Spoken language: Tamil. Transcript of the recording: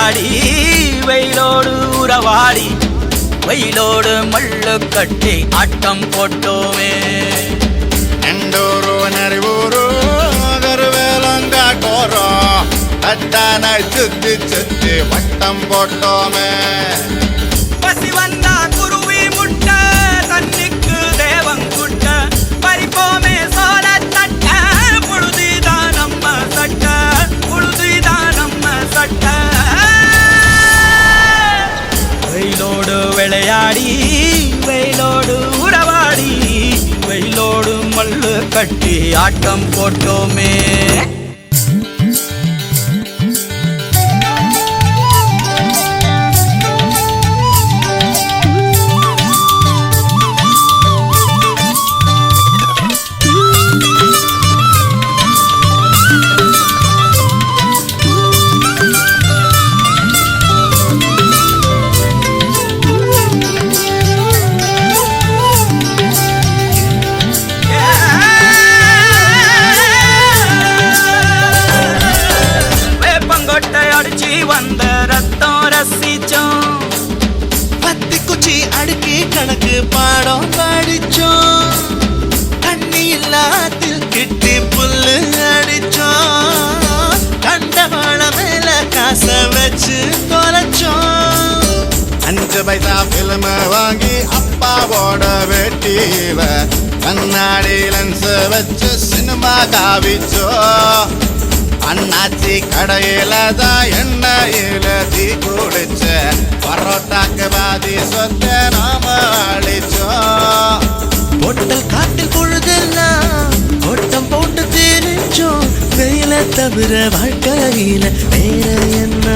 விளையாடி வெயிலோடு உறவாடி வெயிலோடு மல்லு கட்டி ஆட்டம் போட்டோமே எண்டூரு நரிவூரு கருவேலங்காட்டோரம் தட்டானை சுத்தி சுத்தி வட்டம் போட்டோமே பசி வந்தா குருவி முட்டை தண்ணிக்கு தேவங்குட்ட பறிப்போமே சோழ தட்ட புழுதிதான் நம்ம சட்ட புழுதிதான் நம்ம சட்ட வெயிலோடு விளையாடி வெயிலோடு உறவாடி வெயிலோடு மல்லு கட்டி ஆட்டம் போட்டோமே வந்த ரத்தம் ரசிச்சோம் பத்தி குச்சி அடுக்கி கணக்கு பாடம் படிச்சோம் தண்ணி இல்லாத்தில் கிட்டி புல்லு அடிச்சோம் கண்டவாள மேல காச வச்சு தொலைச்சோம் 5 பைசா பிலிம் வாங்கி அப்பாவோட வெட்டியில கண்ணாடி லென்ஸ் வச்சு சினிமா காவிச்சோம் அண்ணாச்சி கடையில தான் எண்ணெயில தீ குடிச்ச பரோட்டாக்கு பாதி சொத்த நாம அழிச்சோம் பொட்டல் காட்டில் பொழுதெல்லாம் ஓட்டம் போட்டு தெரிஞ்சோம் வெயில தவிர வாழ்க்கையில வேற என்ன